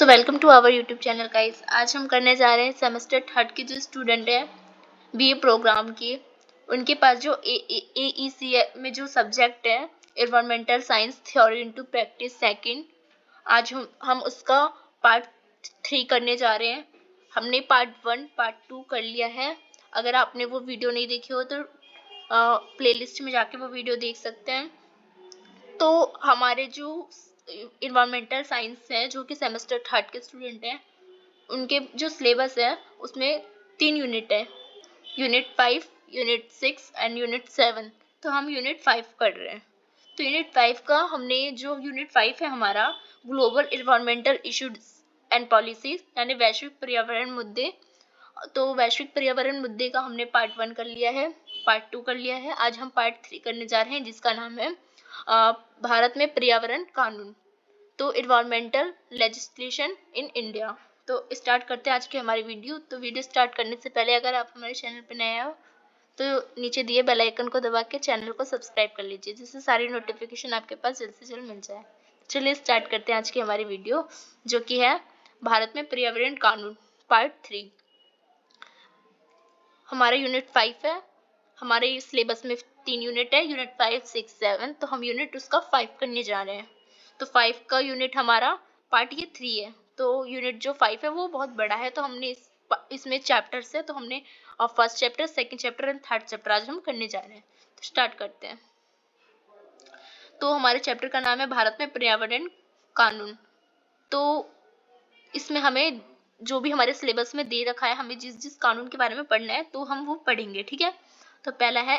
So welcome to our YouTube channel guys. आज हम करने जा रहे हैं सेमेस्टर थर्ड के जो स्टूडेंट है बीए प्रोग्राम की, उनके पास जो AEC में जो सब्जेक्ट है environmental science theory into practice second, आज हम उसका पार्ट 3 करने जा रहे हैं। हमने पार्ट 1 पार्ट 2 कर लिया है। अगर आपने वो वीडियो नहीं देखी हो तो प्लेलिस्ट में जाके वो वीडियो देख सकते हैं। तो हमारे जो इन्वायरमेंटल साइंस है, जो कि सेमेस्टर थर्ड के स्टूडेंट हैं, उनके जो सिलेबस है उसमें 3 यूनिट है, यूनिट 5, यूनिट 6 एंड यूनिट 7। तो हम यूनिट 5 कर रहे हैं। तो यूनिट 5 का हमने जो यूनिट 5 है हमारा global environmental issues and policies, यानी वैश्विक पर्यावरण मुद्दे। तो वैश्विक पर्यावरण मुद्दे का हमने पार्ट 1 कर लिया है, पार्ट 2 कर लिया है। आज हम पार्ट 3 करने जा रहे हैं, जिसका नाम है भारत में पर्यावरण कानून, तो इन्वायरमेंटल लेजिस्लेशन इन इंडिया। तो स्टार्ट करते हैं आज की हमारी वीडियो। तो वीडियो स्टार्ट करने से पहले अगर आप हमारे चैनल पर नए हो तो नीचे दिए बेल आइकन को दबा के चैनल को सब्सक्राइब कर लीजिए, जिससे सारी नोटिफिकेशन आपके पास जल्द से जल्द मिल जाए। चलिए स्टार्ट करते हैं आज की हमारी वीडियो, जो कि है भारत में पर्यावरण कानून पार्ट 3। हमारा यूनिट 5 है। हमारे सिलेबस में 3 यूनिट है, यूनिट 5, 6, 7। तो हम यूनिट उसका 5 करने जा रहे हैं। तो 5 का यूनिट हमारा पार्ट ये 3 है। तो यूनिट जो 5 है वो बहुत बड़ा है, तो हमने इसमें चैप्टर्स है, तो हमने first chapter, second chapter and third chapter आज हम करने जा रहे हैं। तो स्टार्ट करते हैं। तो हमारे चैप्टर का नाम है भारत में पर्यावरण कानून। तो इसमें हमें जो भी हमारे सिलेबस में दे रखा है, हमें जिस जिस कानून के बारे में पढ़ना है तो हम वो पढ़ेंगे, ठीक है। तो पहला है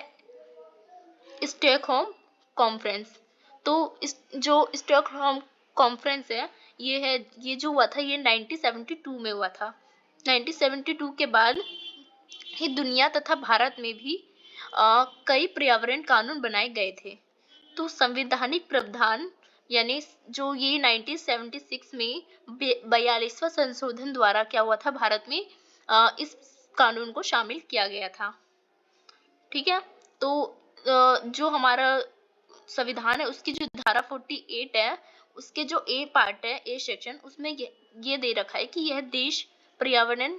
स्टॉकहोम कॉन्फ्रेंस। तो इस जो स्टॉकहोम कॉन्फ्रेंस है, ये जो हुआ था ये 1972 में हुआ था। 1972 के बाद ही दुनिया तथा भारत में भी कई पर्यावरण कानून बनाए गए थे। तो संवैधानिक प्रावधान, यानी जो ये 1976 में 42वां संशोधन द्वारा क्या हुआ था, भारत में इस कानून को शामिल किया गया था, ठीक है। तो जो हमारा संविधान है उसकी जो धारा 48 है, उसके जो ए पार्ट है, ए सेक्शन, उसमें ये दे रखा है कि यह देश पर्यावरण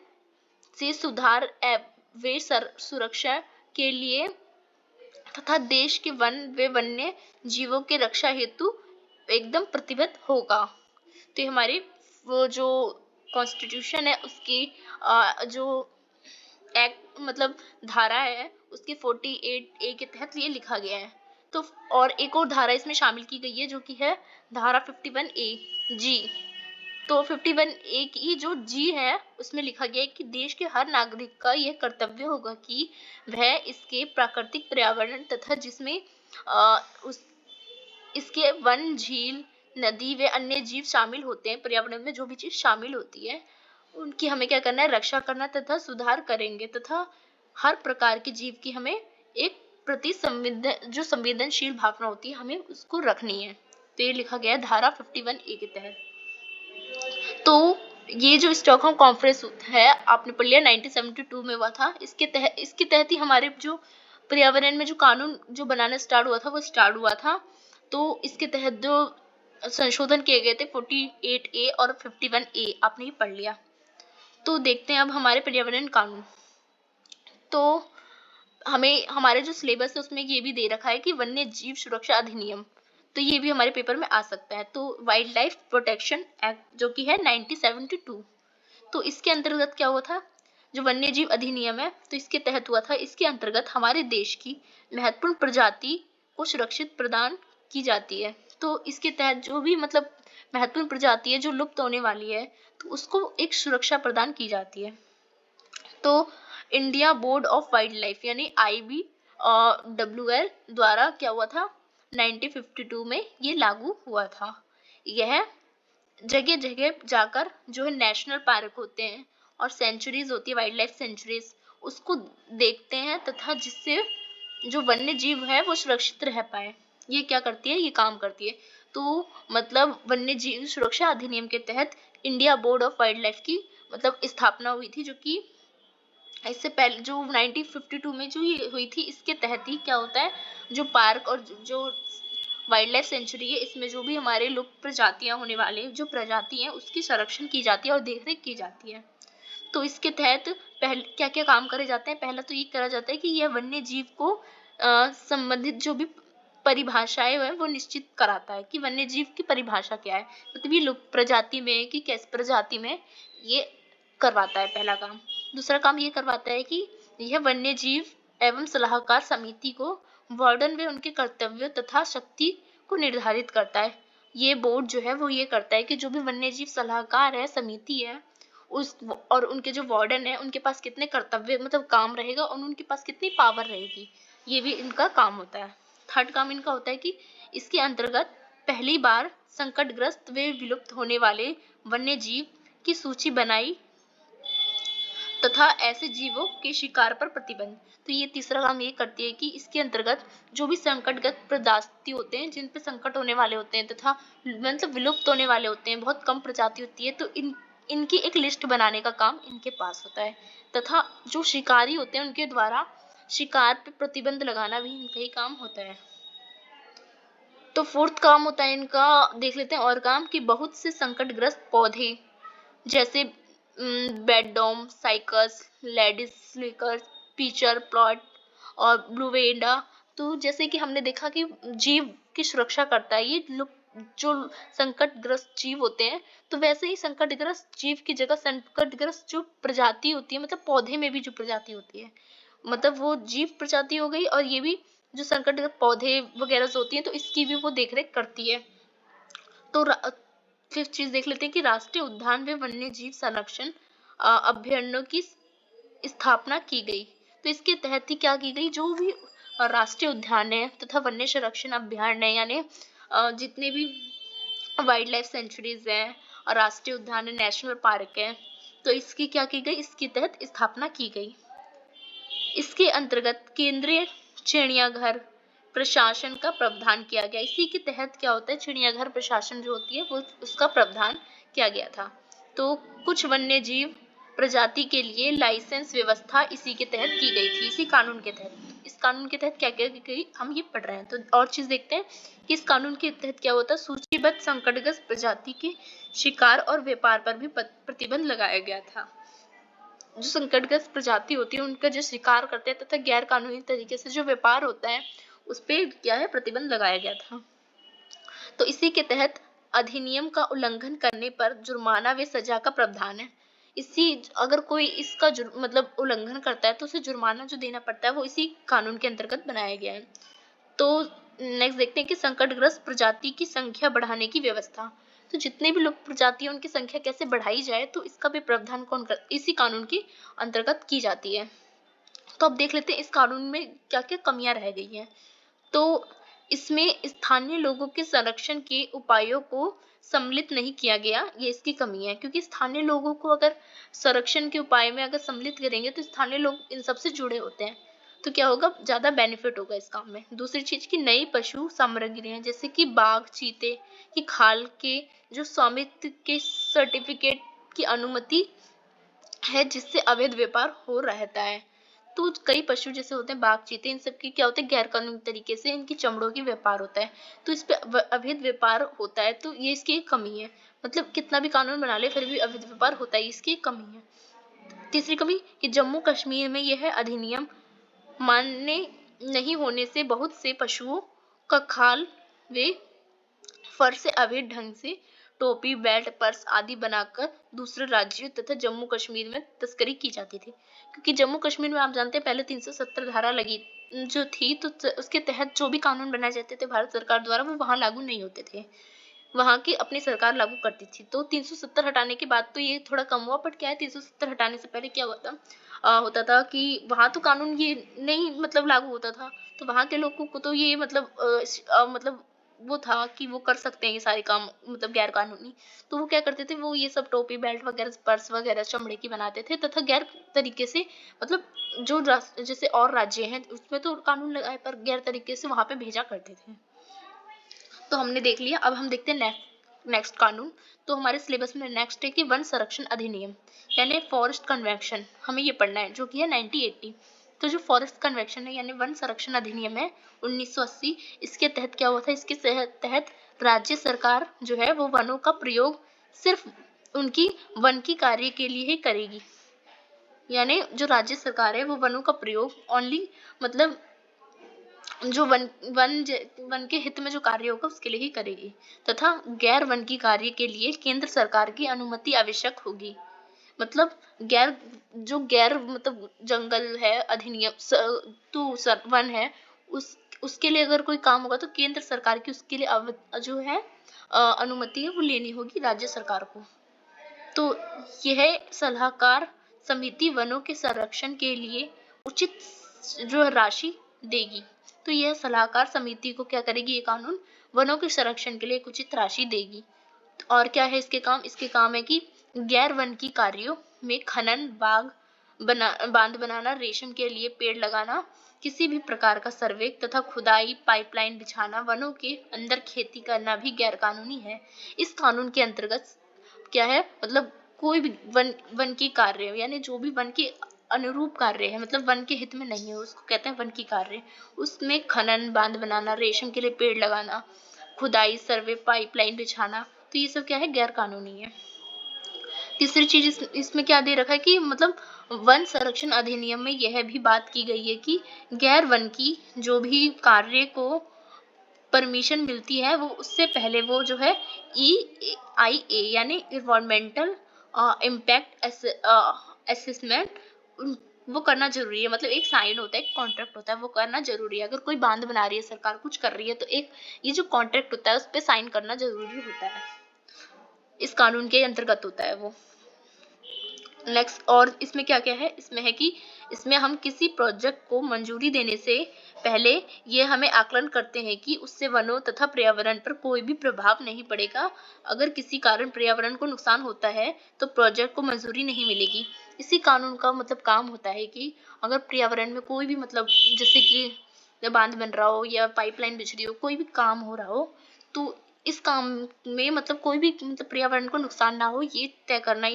से सुधार व सुरक्षा के लिए तथा देश के वन व वन्य जीवों के रक्षा हेतु एकदम प्रतिबद्ध होगा। तो हमारी वो जो कॉन्स्टिट्यूशन है उसकी जो एक्ट मतलब धारा है उसके 48 ए के तहत ये लिखा गया है। तो और एक और धारा इसमें शामिल की गई है, जो कि है धारा 51 ए जी। तो 51 ए की जो जी है उसमें लिखा गया है कि देश के हर नागरिक का यह कर्तव्य होगा कि वह इसके प्राकृतिक पर्यावरण तथा जिसमें इसके वन, झील, नदी व अन्य जीव शामिल होते हैं, पर्यावरण में जो भी चीज शामिल होती है उनकी हमें क्या करना है, रक्षा करना तथा सुधार करेंगे, तथा हर प्रकार के जीव की हमें एक प्रति जो संवेदनशील भावना होती है हमें उसको रखनी है। तो ये लिखा गया है धारा 51 ए के तहत। तो ये जो स्टॉकहोम कॉन्फ्रेंस है आपने पढ़ लिया 1972 में हुआ था। इसके तहत ही हमारे जो पर्यावरण में जो कानून जो बनाना स्टार्ट हुआ था वो स्टार्ट हुआ था। तो इसके तहत जो संशोधन किए गए थे 48 ए और 51 ए आपने ही पढ़ लिया। तो देखते हैं अब हमारे पर्यावरण कानून। तो हमें हमारे जो सिलेबस है उसमें ये भी दे रखा है कि वन्य जीव सुरक्षा अधिनियम, तो ये भी हमारे पेपर में आ सकता है। तो वाइल्ड लाइफ प्रोटेक्शन एक्ट जो कि है 1972, तो इसके अंतर्गत क्या हुआ था, जो वन्य जीव अधिनियम है तो इसके तहत हुआ था। इसके अंतर्गत हमारे देश की महत्वपूर्ण प्रजाति को सुरक्षित प्रदान की जाती है। तो इसके तहत जो भी मतलब महत्वपूर्ण प्रजाति है जो लुप्त होने वाली है तो उसको एक सुरक्षा प्रदान की जाती है। तो India board of wild life यानी IBWL द्वारा क्या हुआ था, 1952 में ये लागू हुआ था। यह जगह जगह जाकर जो है नेशनल पार्क होते हैं और सेंचुरीज होती है, वाइल्ड लाइफ सेंचुरीज, उसको देखते हैं तथा जिससे जो वन्य जीव है वो सुरक्षित रह पाए। ये क्या करती है, ये काम करती है। तो मतलब वन्य जीव सुरक्षा अधिनियम के तहत India board of wild life की मतलब स्थापना हुई थी, जो कि इससे पहले जो 1952 में जो ये हुई थी, इसके तहत ही क्या होता है, जो पार्क और जो वाइल्ड लाइफ सेंचुरी है, इसमें जो भी हमारे लुप्त प्रजातियां होने वाले जो प्रजाति हैं उसकी संरक्षण की जाती है और देखरेख की जाती है। तो इसके तहत पहले क्या क्या काम करे जाते हैं? पहला तो ये करा जाता है कि यह वन्य जीव को संबंधित जो भी परिभाषाएं हैं वो निश्चित कराता है कि वन्य जीव की परिभाषा क्या है, मतलब ये लुप्त प्रजाति में कि किस प्रजाति में, ये करवाता है पहला काम। दूसरा काम ये करवाता है कि यह वन्य जीव एवं सलाहकार समिति को वार्डन व उनके कर्तव्यों तथा शक्ति को निर्धारित करता है। ये बोर्ड जो है वो ये करता है कि जो भी वन्य जीव सलाहकार है, समिति है, उस और उनके जो वार्डन है उनके पास कितने कर्तव्य मतलब काम रहेगा और उनके पास कितनी पावर रहेगी, ये भी इनका काम होता है। थर्ड काम इनका होता है कि इसके अंतर्गत पहली बार संकटग्रस्त व विलुप्त होने वाले वन्य जीव की सूची बनाई तथा ऐसे जीवों के शिकार पर प्रतिबंध। तो ये तीसरा काम ये करती है कि इसके अंतर्गत जो भी संकटग्रस्त प्रजाति होते हैं, जिन पे संकट होने वाले होते हैं तथा मतलब विलुप्त होने वाले होते हैं, बहुत कम प्रजाति होती है, तो इनकी एक लिस्ट बनाने का काम इनके पास होता है तथा जो शिकारी होते हैं उनके द्वारा शिकार पे प्रतिबंध लगाना भी इनका ही काम होता है। तो फोर्थ काम होता है इनका, देख लेते हैं और काम कि बहुत से संकटग्रस्त पौधे जैसे Beddome, cycas, ladies slipper, pitcher plant और ब्लूवेंडा, तो जैसे कि हमने देखा कि जीव की सुरक्षा करता है ये जो संकटग्रस्त जीव होते हैं, तो वैसे ही संकटग्रस्त जीव की जगह संकटग्रस्त जो प्रजाति होती है, मतलब पौधे में भी जो प्रजाति होती है, मतलब वो जीव प्रजाति हो गई और ये भी जो संकटग्रस्त पौधे वगैरह होती हैं तो इसकी भी वो देखरेख करती है। तो फिफ्थ चीज देख लेते हैं कि राष्ट्रीय उद्यान व वन्य जीव संरक्षण अभ्यारण्यों की स्थापना की गई। तो इसके तहत ही क्या की गई, जो भी राष्ट्रीय उद्यान है तथा वन्य संरक्षण अभ्यारण्य यानी जितने भी वाइल्ड लाइफ सेंचुरीज हैं और राष्ट्रीय उद्यान है, नेशनल पार्क है, तो इसकी क्या की गई, इसके तहत स्थापना की गई। इसके अंतर्गत केंद्रीय चिड़ियाघर प्रशासन का प्रावधान किया गया। इसी के तहत क्या होता है, चिड़ियाघर प्रशासन जो होती है वो उसका प्रावधान किया गया था। तो कुछ वन्य जीव प्रजाति के लिए लाइसेंस व्यवस्था इसी के तहत की गई थी, इसी कानून के तहत। इस कानून के तहत क्या क्या की गई हम ये पढ़ रहे हैं। तो और चीज देखते हैं कि इस कानून के तहत क्या होता है, सूचीबद्ध संकटग्रस्त प्रजाति के शिकार और व्यापार पर भी प्रतिबंध लगाया गया था। जो संकटग्रस्त प्रजाति होती है उनका जो शिकार करते हैं तथा गैर कानूनी तरीके से जो व्यापार होता है उस पे क्या है, प्रतिबंध लगाया गया था। तो इसी के तहत अधिनियम का उल्लंघन करने पर जुर्माना व सजा का प्रावधान है। इसी अगर कोई इसका मतलब उल्लंघन करता है तो उसे जुर्माना जो देना पड़ता है वो इसी कानून के अंतर्गत बनाया गया है। तो नेक्स्ट देखते हैं कि संकटग्रस्त प्रजाति की संख्या बढ़ाने की व्यवस्था। तो जितने भी लुप्त प्रजाति हैं उनकी संख्या कैसे बढ़ाई जाए, तो इसका भी प्रावधान इसी कानून के अंतर्गत की जाती है। तो अब देख लेते हैं इस कानून में क्या क्या कमियां रह गई हैं। तो इसमें स्थानीय लोगों के संरक्षण के उपायों को सम्मिलित नहीं किया गया, ये इसकी कमी है, क्योंकि स्थानीय लोगों को अगर संरक्षण के उपाय में अगर सम्मिलित करेंगे तो स्थानीय लोग इन सबसे जुड़े होते हैं, तो क्या होगा, ज्यादा बेनिफिट होगा इस काम में। दूसरी चीज की नई पशु सामग्रियां जैसे कि बाघ, चीते की खाल के जो स्वामित्व के सर्टिफिकेट की अनुमति है जिससे अवैध व्यापार हो रहता है। तो कई पशु जैसे होते हैं बाघ, चीते, इन सब की क्या होता है, गैर कानूनी तरीके से इनकी चमड़ों की व्यापार होता है, तो इस पे अवैध व्यापार होता है, तो ये इसकी एक कमी है। मतलब कितना भी कानून बना ले फिर भी अवैध व्यापार होता है, इसकी एक कमी है। तीसरी कमी कि जम्मू कश्मीर में यह अधिनियम मान्य नहीं होने से बहुत से पशुओं का खाल व फर से अवैध ढंग से टोपी, बेल्ट, पर्स आदि बनाकर दूसरे राज्यों तथा जम्मू कश्मीर में तस्करी की जाती थी। क्योंकि जम्मू कश्मीर में आप जानते हैं पहले 370 धारा लगी जो थी, तो उसके तहत जो भी कानून बनाए जाते थे भारत सरकार द्वारा वो वहां लागू नहीं होते थे, वहां की अपनी सरकार लागू करती थी। तो 370 हटाने के बाद तो ये थोड़ा कम हुआ, बट क्या है 370 हटाने से पहले क्या होता था कि वहां तो कानून ये नहीं मतलब लागू होता था, तो वहां के लोगों को तो ये मतलब वो था कि वो कर सकते हैं ये सारे काम मतलब गैर कानूनी, तो वो क्या करते थे, वो ये सब टोपी, बेल्ट वगैरह, पर्स वगैरह चमड़े की बनाते थे तथा गैर तरीके से मतलब जो जैसे और राज्य हैं उसमें तो कानून लगाए पर गैर तरीके से वहां पे भेजा करते थे। तो हमने देख लिया, अब हम देखते हैं नेक्स्ट कानून। तो हमारे सिलेबस में नेक्स्ट है कि वन संरक्षण अधिनियम यानी फॉरेस्ट कन्वेंशन, हमें ये पढ़ना है जो कि है 1980। तो जो फॉरेस्ट कन्वेंशन है यानी वन संरक्षण अधिनियम है 1980, इसके तहत क्या हुआ था, इसके तहत राज्य सरकार जो है वो वनों का प्रयोग सिर्फ उनकी वन की कार्य के लिए ही करेगी। यानी जो राज्य सरकार है वो वनों का प्रयोग ओनली मतलब जो वन के हित में जो कार्य होगा उसके लिए ही करेगी, तथा गैर वन की कार्य के लिए केंद्र सरकार की अनुमति आवश्यक होगी। मतलब गैर मतलब जंगल है अधिनियम वन है, उसके लिए अगर कोई काम होगा तो केंद्र सरकार की उसके लिए जो है अनुमति है वो लेनी होगी राज्य सरकार को। तो यह सलाहकार समिति वनों के संरक्षण के लिए उचित जो राशि देगी। तो यह सलाहकार समिति को क्या करेगी, ये कानून वनों के संरक्षण के लिए एक उचित राशि देगी। और क्या है इसके काम, इसके काम है कि गैर वन की कार्यों में खनन, बांध बनाना, रेशम के लिए पेड़ लगाना, किसी भी प्रकार का सर्वे तथा खुदाई, पाइपलाइन बिछाना, वनों के अंदर खेती करना भी गैर कानूनी है। इस कानून के अंतर्गत क्या है, मतलब कोई भी वन की कार्य यानी जो भी वन के अनुरूप कार्य है, मतलब वन के हित में नहीं है, उसको कहते हैं वन की कार्य। उसमें खनन, बांध बनाना, रेशम के लिए पेड़ लगाना, खुदाई, सर्वे, पाइपलाइन बिछाना, तो ये सब क्या है, गैर कानूनी है। तीसरी चीज इसमें क्या दे रखा है कि मतलब वन संरक्षण अधिनियम में यह भी बात की गई है कि गैर वन की जो भी कार्य को परमिशन मिलती है वो उससे पहले वो जो है EIA यानी इन्वायरमेंटल इम्पैक्ट असेसमेंट वो करना जरूरी है। मतलब एक साइन होता है, एक कॉन्ट्रैक्ट होता है, वो करना जरूरी है। अगर कोई बांध बना रही है, सरकार कुछ कर रही है, तो एक ये जो कॉन्ट्रैक्ट होता है उस पर साइन करना जरूरी होता है, इस कानून के अंतर्गत होता है वो। नेक्स्ट, और इसमें क्या क्या है, इसमें है कि इसमें हम किसी प्रोजेक्ट को मंजूरी देने से पहले ये हमें आकलन करते हैं कि उससे वनों तथा पर्यावरण पर कोई भी प्रभाव नहीं पड़ेगा। अगर किसी कारण पर्यावरण को नुकसान होता है तो प्रोजेक्ट को मंजूरी नहीं मिलेगी। इसी कानून का मतलब काम होता है कि अगर पर्यावरण में कोई भी मतलब जैसे कि बांध बन रहा हो या पाइपलाइन बिछ रही हो, कोई भी काम हो रहा हो, तो इस काम में मतलब कोई भी मतलब पर्यावरण को नुकसान ना हो, ये तय करना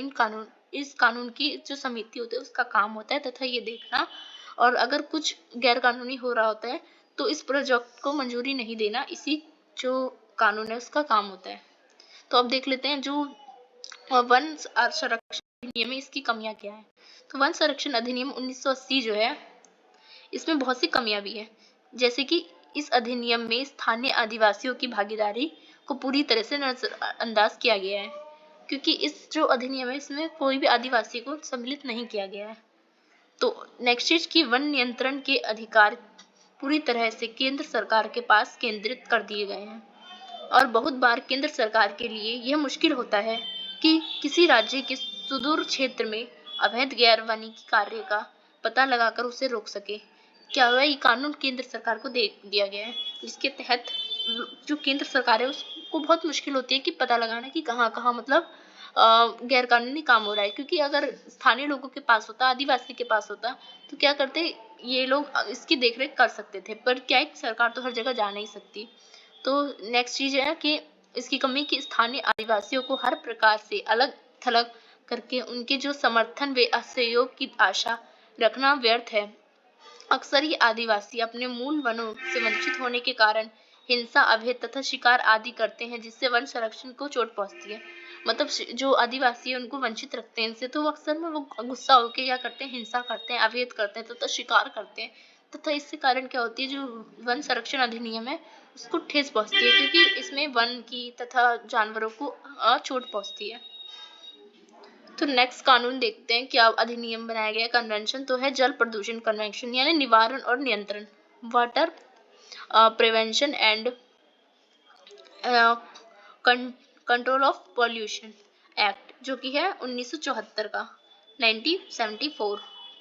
इस कानून की जो समिति होती है उसका काम होता है, तथा ये देखना, और अगर कुछ गैर कानूनी हो रहा होता है तो इस प्रोजेक्ट को मंजूरी नहीं देना, इसी जो कानून है उसका काम होता है। तो अब देख लेते हैं जो वन संरक्षण अधिनियम है इसकी कमियां क्या है। तो वन संरक्षण अधिनियम 1980 जो है इसमें बहुत सी कमियां भी है, जैसे कि इस अधिनियम में स्थानीय आदिवासियों की भागीदारी को पूरी तरह से नजरअंदाज किया गया है, क्योंकि इस जो अधिनियम है इसमें कोई भी आदिवासी को सम्मिलित नहीं किया गया है। तो नेक्स्ट चीज की वन नियंत्रण के अधिकार पूरी तरह से केंद्र सरकार के पास केंद्रित कर दिए गए हैं, और बहुत बार केंद्र सरकार के लिए यह मुश्किल होता है कि किसी राज्य के सुदूर क्षेत्र में अवैध गैर वानिकी कार्य का पता लगाकर उसे रोक सके। क्या हुआ, ये कानून केंद्र सरकार को दे दिया गया है, इसके तहत जो केंद्र सरकार है उसको बहुत मुश्किल होती है कि पता लगाना कि कहाँ कहाँ मतलब गैर कानूनी काम हो रहा है। क्योंकि अगर स्थानीय लोगों के पास होता, आदिवासी के पास होता, तो क्या करते, ये लोग इसकी देखरेख कर सकते थे, पर क्या है सरकार तो हर जगह जा नहीं सकती। तो नेक्स्ट चीज है कि इसकी कमी कि स्थानीय आदिवासियों को हर प्रकार से अलग थलग करके उनके जो समर्थन व सहयोग की आशा रखना व्यर्थ है। अक्सर ये आदिवासी अपने मूल वनों से वंचित होने के कारण हिंसा, अवैध तथा शिकार आदि करते हैं, जिससे वन संरक्षण को चोट पहुंचती है। मतलब जो आदिवासी है उनको वंचित रखते हैं इनसे, तो अक्सर में वो गुस्सा होकर क्या करते हैं, हिंसा करते हैं, अवैध करते हैं तथा शिकार करते हैं, तथा इससे कारण क्या होती है, जो वन संरक्षण अधिनियम है उसको ठेस पहुंचती है, क्योंकि इसमें वन की तथा जानवरों को चोट पहुंचती है। तो नेक्स्ट कानून देखते हैं क्या अधिनियम बनाया गया, कन्वेंशन तो है जल प्रदूषण कन्वेंशन यानी निवारण और नियंत्रण, water prevention and control of pollution act, जो कि है 1974 का 1974।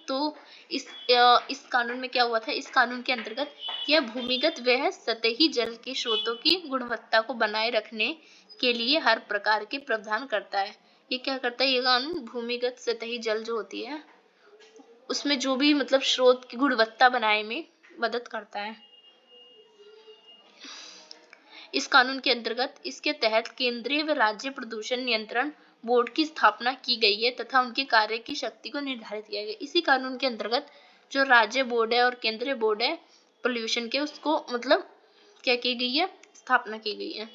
तो इस कानून में क्या हुआ था, इस कानून के अंतर्गत यह भूमिगत व सतही जल के स्रोतों की गुणवत्ता को बनाए रखने के लिए हर प्रकार के प्रावधान करता है। ये क्या करता है, ये कानून भूमिगत सतही जल जो होती है उसमें जो भी मतलब स्रोत की गुणवत्ता बनाए में मदद करता है। इस कानून के अंतर्गत इसके तहत केंद्रीय व राज्य प्रदूषण नियंत्रण बोर्ड की स्थापना की गई है तथा उनके कार्य की शक्ति को निर्धारित किया गया। इसी कानून के अंतर्गत जो राज्य बोर्ड है और केंद्रीय बोर्ड है पोल्यूशन के, उसको मतलब क्या की गई है, स्थापना की गई है।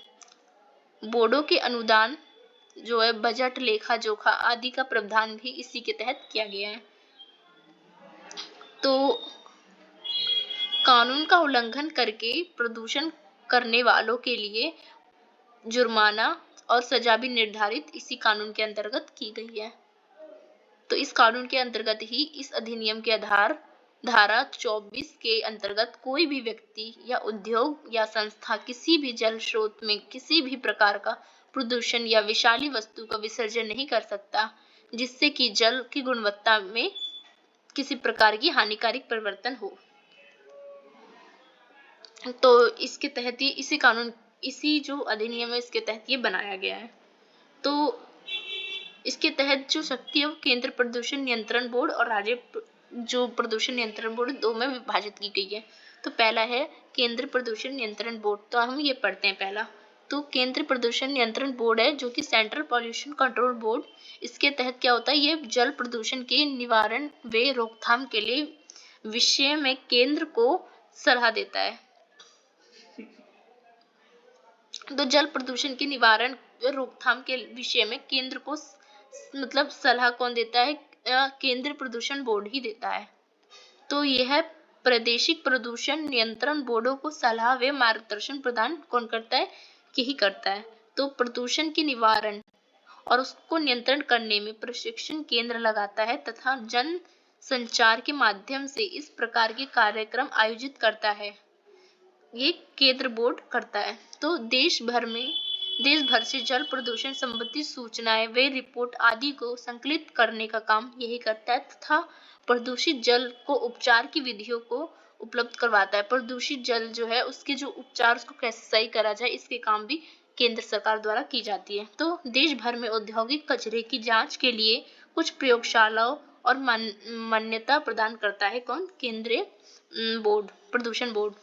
बोर्डों के अनुदान जो है, बजट, लेखा जोखा आदि का प्रावधान भी इसी के तहत किया गया है। तो कानून का उल्लंघन करके प्रदूषण करने वालों के लिए जुर्माना और सजा भी निर्धारित इसी कानून के अंतर्गत की गई है। तो इस कानून के अंतर्गत ही इस अधिनियम के आधार धारा 24 के अंतर्गत कोई भी व्यक्ति या उद्योग या संस्था किसी भी जल स्रोत में किसी भी प्रकार का प्रदूषण या विषैली वस्तु का विसर्जन नहीं कर सकता, जिससे कि जल की गुणवत्ता में किसी प्रकार की हानिकारक परिवर्तन हो। तो इसके तहत ही इसी जो अधिनियम है इसके तहत ये बनाया गया है। तो इसके तहत जो शक्ति है वो केंद्र प्रदूषण नियंत्रण बोर्ड और राज्य जो प्रदूषण नियंत्रण बोर्ड, दो में विभाजित की गई है। तो पहला है केंद्र प्रदूषण नियंत्रण बोर्ड, तो हम ये पढ़ते हैं पहला। तो केंद्र प्रदूषण नियंत्रण बोर्ड है जो कि सेंट्रल पॉल्यूशन कंट्रोल बोर्ड। इसके तहत क्या होता है, ये जल प्रदूषण के निवारण व रोकथाम के लिए विषय में केंद्र को सलाह देता है। तो जल प्रदूषण के निवारण व रोकथाम के विषय में केंद्र को मतलब सलाह कौन देता है, केंद्रीय प्रदूषण बोर्ड ही देता है। तो यह प्रादेशिक प्रदूषण नियंत्रण बोर्डों को सलाह व मार्गदर्शन प्रदान कौन करता है, यही करता है। तो प्रदूषण के निवारण और उसको नियंत्रण करने में प्रशिक्षण केंद्र लगाता है तथा जन संचार के माध्यम से इस प्रकार के कार्यक्रम आयोजित करता है, ये केंद्र बोर्ड करता है। तो देश भर से जल प्रदूषण संबंधी सूचनाएं व रिपोर्ट आदि को संकलित करने का काम यही करता है तथा प्रदूषित जल को उपचार की विधियों को उपलब्ध करवाता है। प्रदूषित जल जो है उसके जो उपचार, उसको कैसे सही करा जाए, इसके काम भी केंद्र सरकार द्वारा की जाती है। तो देश भर में औद्योगिक कचरे की जांच के लिए कुछ प्रयोगशालाओं और मान्यता प्रदान करता है कौन, केंद्रीय बोर्ड, प्रदूषण बोर्ड।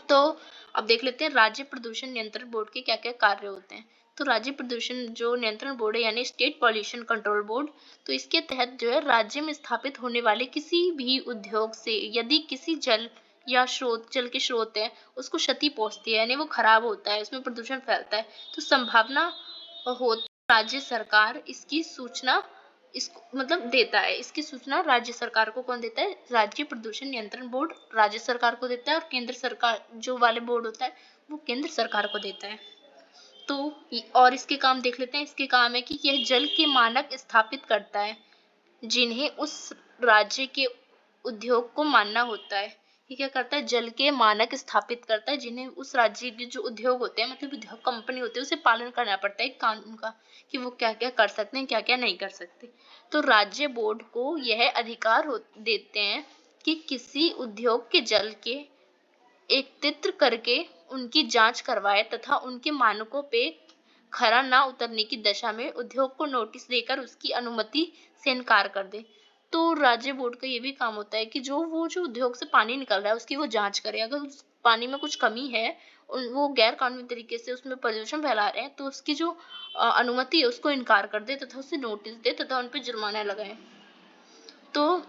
तो अब देख लेते हैं राज्य प्रदूषण नियंत्रण बोर्ड के क्या क्या कार्य होते हैं। तो राज्य प्रदूषण जो नियंत्रण बोर्ड है यानी स्टेट पॉल्यूशन कंट्रोल बोर्ड, तो इसके तहत जो है राज्य में स्थापित होने वाले किसी भी उद्योग से यदि किसी जल या जल के स्रोत है उसको क्षति पहुंचती है यानी वो खराब होता है, उसमें प्रदूषण फैलता है, तो संभावना हो राज्य सरकार इसकी सूचना इसको मतलब देता है। इसकी सूचना राज्य सरकार को कौन देता है, राज्य प्रदूषण नियंत्रण बोर्ड राज्य सरकार को देता है और केंद्र सरकार जो वाले बोर्ड होता है वो केंद्र सरकार को देता है। तो और इसके काम देख लेते हैं। इसके काम है कि यह जल के मानक स्थापित करता है जिन्हें उस राज्य के उद्योग को मानना होता है। ये क्या करता है, जल के मानक स्थापित करता है जिन्हें उस राज्य के जो उद्योग होते हैं मतलब उद्योग कंपनी होती है उसे पालन करना पड़ता है कानून का कि वो क्या क्या कर सकते हैं क्या क्या नहीं कर सकते। तो राज्य बोर्ड को यह अधिकार देते हैं कि किसी उद्योग के जल के एकत्रित करके उनकी जांच करवाए तथा उनके मानकों पे खरा ना उतरने की दशा में उद्योग को नोटिस देकर उसकी अनुमति से इनकार कर दे। तो राज्य बोर्ड का ये भी काम होता है कि जो उद्योग से पानी निकल रहा है उसकी वो जांच करे, अगर उस पानी में कुछ कमी है, वो गैर कानूनी तरीके से उसमें प्रदूषण फैला रहे हैं, तो उसकी जो अनुमति है उसको इनकार कर दे तथा उसे नोटिस दे तथा उन पर जुर्माना लगाए। तो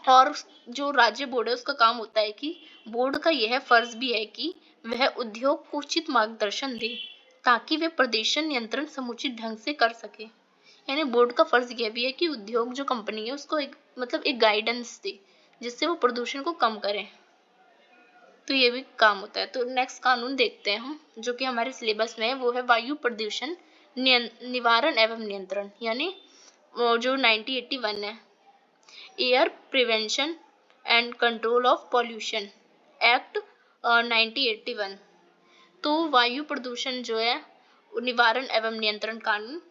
और जो राज्य बोर्ड है उसका काम होता है कि बोर्ड का यह फर्ज भी है कि वह उद्योग को उचित मार्गदर्शन दे ताकि वे प्रदूषण नियंत्रण समुचित ढंग से कर सके। यानी बोर्ड का फर्ज यह भी है कि उद्योग जो कंपनी है उसको एक गाइडेंस दे जिससे वो प्रदूषण को कम करे। तो ये भी काम होता है। तो नेक्स्ट कानून देखते हैं हम जो कि हमारे सिलेबस में है, वो है वायु प्रदूषण निवारण एवं नियंत्रण यानी जो 1981 है, air prevention and control of pollution act 1981। तो वायु प्रदूषण जो है निवारण एवं नियंत्रण कानून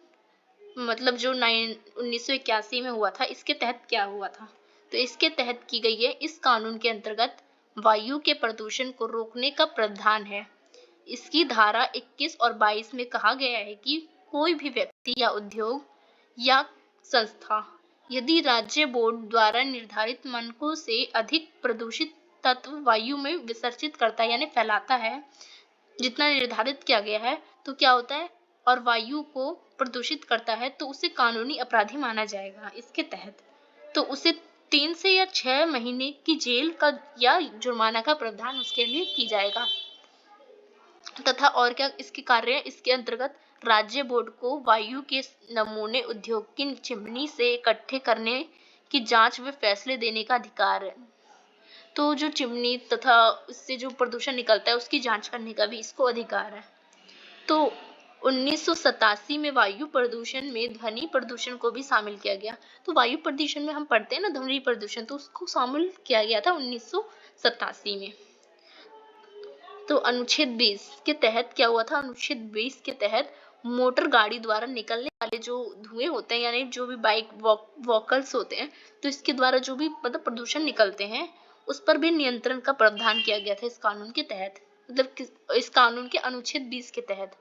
मतलब जो 1981 में हुआ था, इसके तहत क्या हुआ था, तो इसके तहत की गई है, इस कानून के अंतर्गत वायु के प्रदूषण को रोकने का प्रावधान है। इसकी धारा 21 और 22 में कहा गया है कि कोई भी व्यक्ति या उद्योग या संस्था यदि राज्य बोर्ड द्वारा निर्धारित मानकों से अधिक प्रदूषित तत्व वायु में विसर्जित करता है यानी फैलाता है जितना निर्धारित किया गया है, तो क्या होता है और वायु को प्रदूषित करता है तो उसे कानूनी अपराधी माना जाएगा इसके तहत। तो उसे 3 से या 6 महीने की जेल का या जुर्माना का प्रावधान उसके लिए की जाएगा। तथा और क्या इसके कार्य, इसके अंतर्गत राज्य बोर्ड को वायु के नमूने उद्योग की चिमनी से इकट्ठे करने की जांच व फैसले देने का अधिकार है। तो जो चिमनी तथा उससे जो प्रदूषण निकलता है उसकी जांच करने का भी इसको अधिकार है। तो 1987 में वायु प्रदूषण में ध्वनि प्रदूषण को भी शामिल किया गया। तो वायु प्रदूषण में हम पढ़ते हैं ना ध्वनि प्रदूषण, तो उसको शामिल किया गया था 1987 में। तो अनुच्छेद 20 के तहत क्या हुआ था, अनुच्छेद 20 के तहत मोटर गाड़ी द्वारा निकलने वाले जो धुएं होते हैं, यानी जो भी बाइक वॉकल्स होते हैं, तो इसके द्वारा जो भी मतलब प्रदूषण निकलते हैं उस पर भी नियंत्रण का प्रावधान किया गया था इस कानून के तहत, मतलब इस कानून के अनुच्छेद 20 के तहत।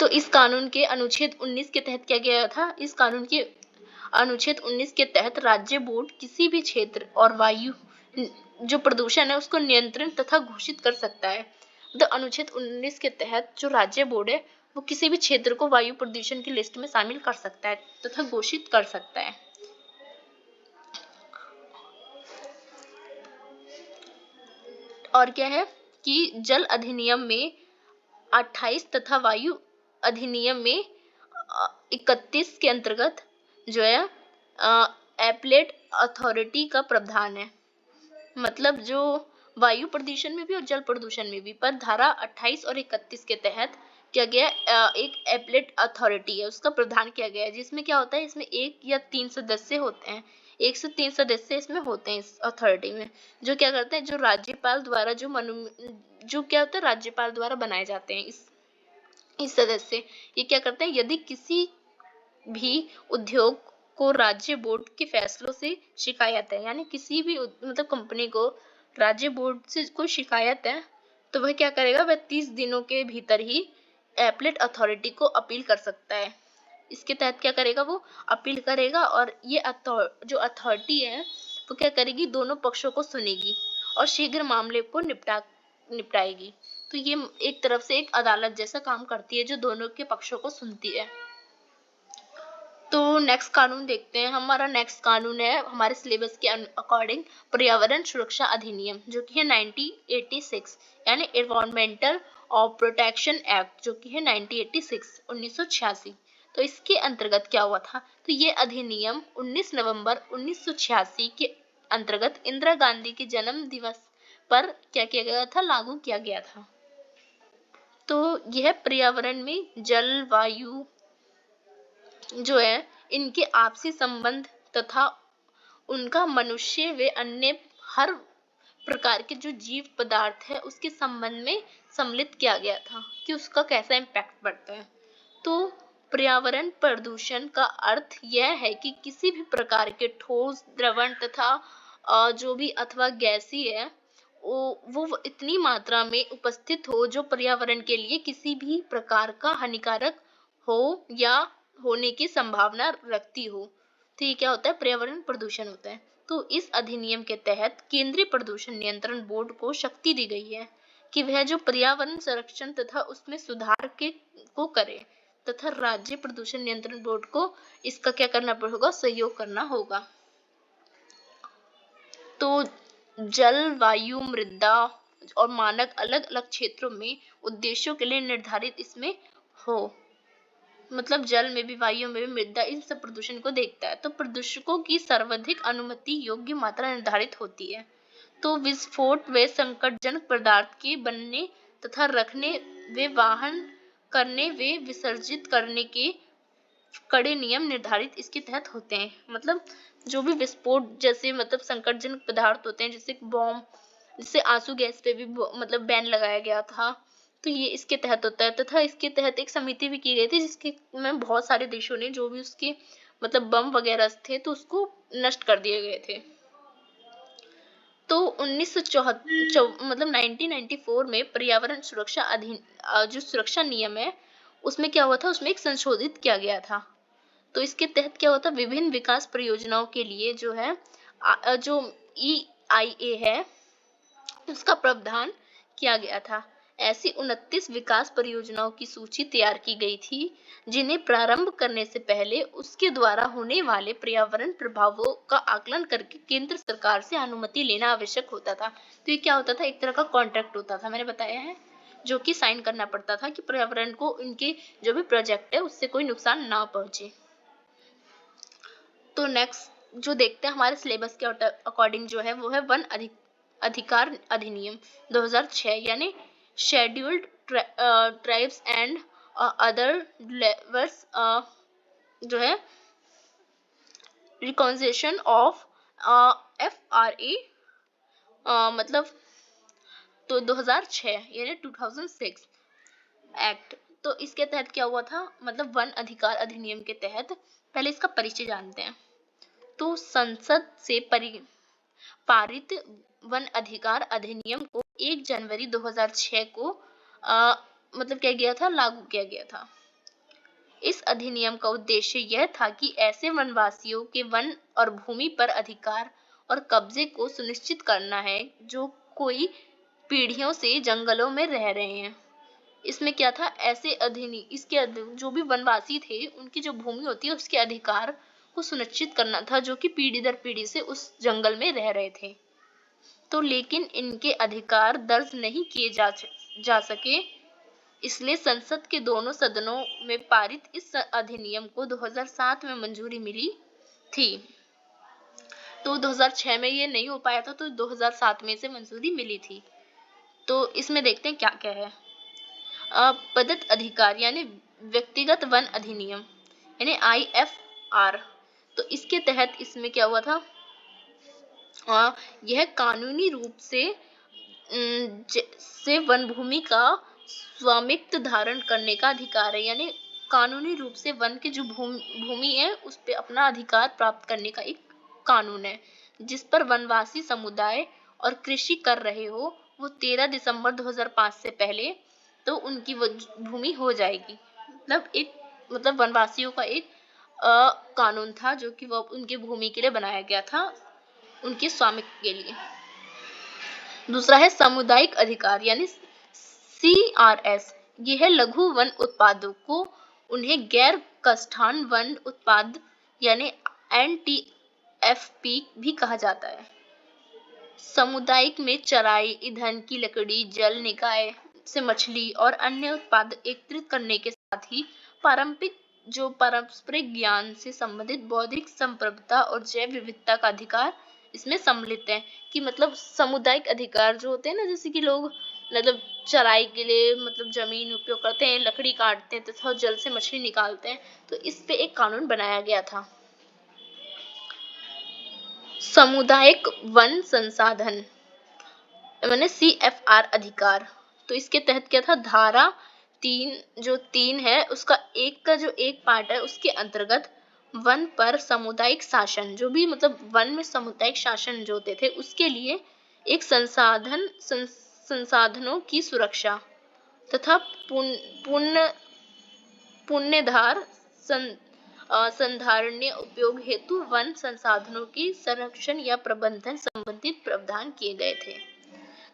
तो इस कानून के अनुच्छेद 19 के तहत क्या गया था, इस कानून के अनुच्छेद 19 के तहत राज्य बोर्ड किसी भी क्षेत्र और वायु जो प्रदूषण है उसको नियंत्रण तथा घोषित कर सकता है। तो अनुच्छेद 19 के तहत जो राज्य बोर्ड है वो किसी भी क्षेत्र को वायु प्रदूषण की लिस्ट में शामिल कर सकता है तथा घोषित कर सकता है। और क्या है कि जल अधिनियम में 28 तथा वायु अधिनियम में 31 के अंतर्गत जो है एपेलेट अथॉरिटी का प्रावधान है। मतलब जो वायु प्रदूषण में भी और जल प्रदूषण में भी, पर धारा 28 और 31 के तहत क्या गया, एक एपेलेट अथॉरिटी है उसका प्रावधान किया गया है, जिसमें क्या होता है, इसमें 1 या 3 सदस्य होते हैं, 1 से 3 सदस्य इसमें होते हैं इस अथॉरिटी में, जो क्या करते हैं, जो राज्यपाल द्वारा जो क्या होता है राज्यपाल द्वारा बनाए जाते हैं इस सदस्य। ये क्या करते हैं, यदि किसी भी उद्योग को राज्य बोर्ड के फैसलों से शिकायत है, यानी किसी भी मतलब कंपनी को राज्य बोर्ड से कोई शिकायत है, तो वह क्या करेगा, वह 30 दिनों के भीतर ही एपेलेट अथॉरिटी को अपील कर सकता है। इसके तहत क्या करेगा, वो अपील करेगा और ये जो अथॉरिटी है वो क्या करेगी, दोनों पक्षों को सुनेगी और शीघ्र मामले को निपटाएगी। तो ये एक तरफ से एक अदालत जैसा काम करती है जो दोनों के पक्षों को सुनती है। तो नेक्स्ट कानून देखते हैं। हमारा नेक्स्ट कानून है हमारे सिलेबस के अकॉर्डिंग पर्यावरण सुरक्षा अधिनियम, जो कि है 1986, यानी एनवायरमेंटल और प्रोटेक्शन एक्ट, जो कि है 1986। तो इसके अंतर्गत क्या हुआ था, तो ये अधिनियम 19 नवंबर 1986 के अंतर्गत इंदिरा गांधी के जन्म दिवस पर क्या किया गया था, लागू किया गया था। तो यह पर्यावरण में जल, वायु जो है इनके आपसी संबंध तथा उनका मनुष्य व अन्य हर प्रकार के जो जीव पदार्थ है उसके संबंध में सम्मिलित किया गया था कि उसका कैसा इम्पैक्ट पड़ता है। तो पर्यावरण प्रदूषण का अर्थ यह है कि किसी भी प्रकार के ठोस, द्रवण तथा जो भी अथवा गैसीय है वो इतनी मात्रा में उपस्थित हो जो पर्यावरण के लिए किसी भी प्रकार का हानिकारक हो या होने की संभावना रखती हो। तो ये क्या होता है, पर्यावरण प्रदूषण होता है। तो इस अधिनियम के तहत केंद्रीय प्रदूषण नियंत्रण बोर्ड को शक्ति दी गई है कि वह जो पर्यावरण संरक्षण तथा उसमें सुधार को करे, तथा राज्य प्रदूषण नियंत्रण बोर्ड को इसका क्या करना होगा, सहयोग करना होगा। तो जल, वायु, मृदा और मानक अलग अलग क्षेत्रों में उद्देश्यों के लिए निर्धारित इसमें हो, मतलब जल में भी, वायु में भी, मृदा, इन सब प्रदूषण को देखता है। तो प्रदूषकों की सर्वाधिक अनुमति योग्य मात्रा निर्धारित होती है। तो विस्फोट व संकटजनक पदार्थ के बनने तथा रखने व वाहन करने व विसर्जित करने के कड़े नियम निर्धारित इसके तहत होते हैं। मतलब जो भी विस्फोट जैसे मतलब संकटजनक पदार्थ होते हैं, जैसे बॉम्ब, जैसे आंसू गैस पे भी मतलब बैन लगाया गया था, तो ये इसके तहत होता है। तथा इसके तहत एक समिति भी की गई थी जिसके में बहुत सारे देशों ने जो भी उसके मतलब बम वगैरह थे तो उसको नष्ट कर दिए गए थे। तो 1994 में पर्यावरण सुरक्षा जो सुरक्षा नियम है उसमें क्या हुआ था, उसमें एक संशोधित किया गया था। तो इसके तहत क्या होता है, विभिन्न विकास परियोजनाओं के लिए जो है जो EIA है उसका प्रावधान किया गया था। ऐसी 29 विकास परियोजनाओं की सूची तैयार की गई थी जिन्हें प्रारंभ करने से पहले उसके द्वारा होने वाले पर्यावरण प्रभावों का आकलन करके केंद्र सरकार से अनुमति लेना आवश्यक होता था। तो ये क्या होता था, एक तरह का कॉन्ट्रैक्ट होता था, मैंने बताया है, जो कि साइन करना पड़ता था कि पर्यावरण को उनके जो भी प्रोजेक्ट है उससे कोई नुकसान ना पहुंचे। तो नेक्स्ट जो देखते हैं हमारे सिलेबस के अकॉर्डिंग जो है वो है वन अधिकार अधिनियम 2006 यानी scheduled tribes and other levers जो है रिकॉन्सिलेशन ऑफ FRA मतलब तो 2006 यानी 2006 एक्ट। तो इसके तहत क्या हुआ था, मतलब वन अधिकार अधिनियम के तहत, पहले इसका परिचय जानते हैं। तो संसद से पारित वन अधिकार अधिनियम को 1 जनवरी 2006 को मतलब क्या गया था, लागू किया गया था। इस अधिनियम का उद्देश्य यह था कि ऐसे वनवासियों के वन और भूमि पर अधिकार और कब्जे को सुनिश्चित करना है जो कोई पीढ़ियों से जंगलों में रह रहे हैं। इसमें क्या था, ऐसे इसके जो भी वनवासी थे उनकी जो भूमि होती है उसके अधिकार को सुनिश्चित करना था जो कि पीढ़ी दर पीढ़ी से उस जंगल में रह रहे थे। तो लेकिन इनके अधिकार दर्ज नहीं किए जा सके, इसलिए संसद के दोनों सदनों में पारित इस अधिनियम को 2007 में मंजूरी मिली थी। तो 2006 में ये नहीं हो पाया था, तो 2007 में इसे मंजूरी मिली थी। तो इसमें देखते हैं क्या क्या है। प्रदत्त अधिकार यानी व्यक्तिगत वन अधिनियम यानी IFR। तो इसके तहत इसमें क्या हुआ था, यह कानूनी रूप से वन भूमि का स्वामित्व धारण करने का अधिकार है, यानी कानूनी रूप से वन की जो भूमि है उस पे अपना अधिकार प्राप्त करने का एक कानून है, जिस पर वनवासी समुदाय और कृषि कर रहे हो वो 13 दिसंबर 2005 से पहले तो उनकी वो भूमि हो जाएगी। मतलब वनवासियों का एक कानून था जो कि वो उनकी भूमि के लिए बनाया गया था, उनके स्वामित्व के लिए। दूसरा है सामुदायिक अधिकार यानी CRS। यह है लघु वन उत्पादों को उन्हें गैर कष्टान वन उत्पाद यानी NTFP भी कहा जाता है। सामुदायिक में चराई, ईंधन की लकड़ी, जल निकाय से मछली और अन्य उत्पाद एकत्रित करने के साथ ही पारंपरिक ज्ञान से संबंधित बौद्धिक संप्रभुता और जैव विविधता का अधिकार इसमें सम्मिलित है। कि मतलब सामुदायिक अधिकार जो होते हैं ना, जैसे कि लोग मतलब चराई के लिए मतलब जमीन उपयोग करते हैं, लकड़ी काटते हैं तथा जल से मछली निकालते हैं, तो इस पे एक कानून बनाया गया था। सामुदायिक वन संसाधन मैंने CFR अधिकार। तो इसके तहत क्या था, धारा 3 है उसका एक पार्ट है, उसके अंतर्गत वन पर सामुदायिक शासन, जो भी मतलब वन में सामुदायिक शासन जो होते थे उसके लिए एक संसाधनों की सुरक्षा तथा पुण्यधार संधारणीय उपयोग हेतु वन संसाधनों की संरक्षण या प्रबंधन संबंधित प्रावधान किए गए थे।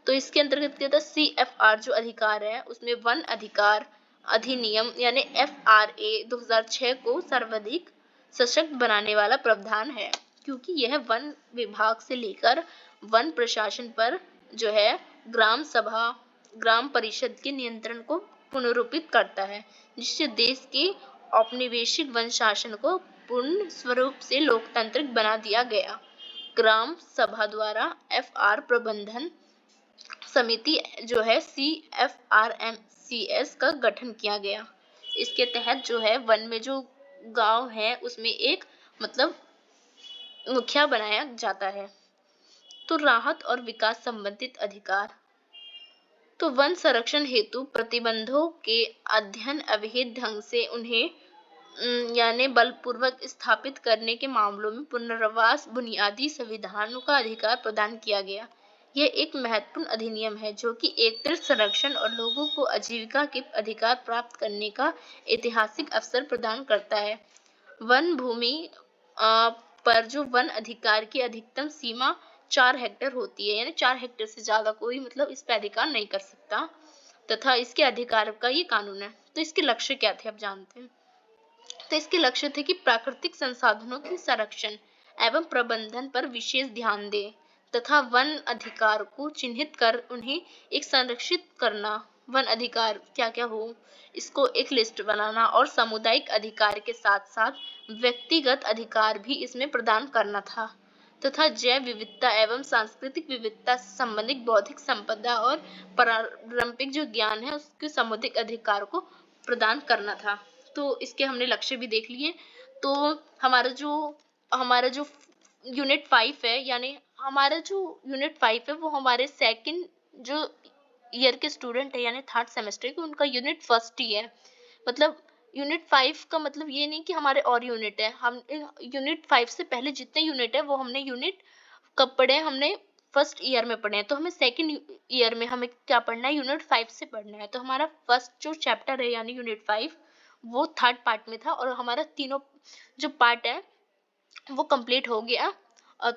तो इसके अंतर्गत क्या था, CFR जो अधिकार है उसमें वन अधिकार अधिनियम यानी FRA 2006 को सर्वाधिक सशक्त बनाने वाला प्रावधान है, क्योंकि यह वन विभाग से लेकर वन प्रशासन पर जो है ग्राम परिषद के नियंत्रण को पुनरुपित करता है, जिससे देश के औपनिवेशिक वन शासन को पूर्ण स्वरूप से लोकतांत्रिक बना दिया गया। ग्राम सभा द्वारा FR प्रबंधन समिति जो है CFRMCS का गठन किया गया। इसके तहत जो है वन में जो गांव है उसमें एक मतलब मुखिया बनाया जाता है। तो राहत और विकास संबंधित अधिकार, तो वन संरक्षण हेतु प्रतिबंधों के अध्ययन अवैध ढंग से उन्हें यानी बलपूर्वक स्थापित करने के मामलों में पुनर्वास बुनियादी संविधानों का अधिकार प्रदान किया गया। यह एक महत्वपूर्ण अधिनियम है जो कि एकत्रित संरक्षण और लोगों को आजीविका के अधिकार प्राप्त करने का ऐतिहासिक अवसर प्रदान करता है। वन भूमि पर जो वन अधिकार की अधिकतम सीमा 4 हेक्टेयर होती है, यानी 4 हेक्टेयर से ज्यादा कोई मतलब इस पर अधिकार नहीं कर सकता। तथा इसके अधिकार का ये कानून है। तो इसके लक्ष्य क्या थे, आप जानते हैं। तो इसके लक्ष्य थे कि प्राकृतिक संसाधनों के संरक्षण एवं प्रबंधन पर विशेष ध्यान दें तथा वन अधिकार को चिन्हित कर उन्हें एक संरक्षित करना। वन अधिकार क्या क्या हो, इसको एक लिस्ट बनाना और सामुदायिक अधिकार के साथ साथ व्यक्तिगत अधिकार भी इसमें प्रदान करना था तथा जैव विविधता एवं सांस्कृतिक विविधता से संबंधित बौद्धिक संपदा और पारंपरिक जो ज्ञान है उसके सामुदायिक अधिकार को प्रदान करना था। तो इसके हमने लक्ष्य भी देख लिए। तो हमारा जो यूनिट 5 है, यानी हमारा जो यूनिट 5 है वो हमारे सेकंड जो ईयर के स्टूडेंट है यानी थर्ड सेमेस्टर के, उनका यूनिट फर्स्ट ही है। मतलब यूनिट 5 का मतलब ये नहीं कि हमारे और यूनिट है, हम यूनिट 5 से पहले जितने यूनिट है वो हमने यूनिट कब पढ़े हैं, हमने फर्स्ट ईयर में पढ़े हैं। तो हमें सेकंड ईयर में हमें क्या पढ़ना है, यूनिट 5 से पढ़ना है। तो हमारा फर्स्ट जो चैप्टर है यानी यूनिट 5 वो थर्ड पार्ट में था और हमारा तीनों जो पार्ट है वो कंप्लीट हो गया।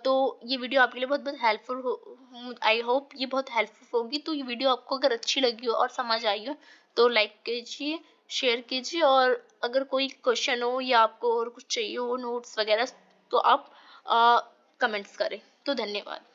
तो ये वीडियो आपके लिए बहुत बहुत हेल्पफुल हो, आई होप ये बहुत हेल्पफुल होगी। तो ये वीडियो आपको अगर अच्छी लगी हो और समझ आई हो तो लाइक कीजिए, शेयर कीजिए, और अगर कोई क्वेश्चन हो या आपको और कुछ चाहिए हो नोट्स वगैरह तो आप कमेंट्स करें। तो धन्यवाद।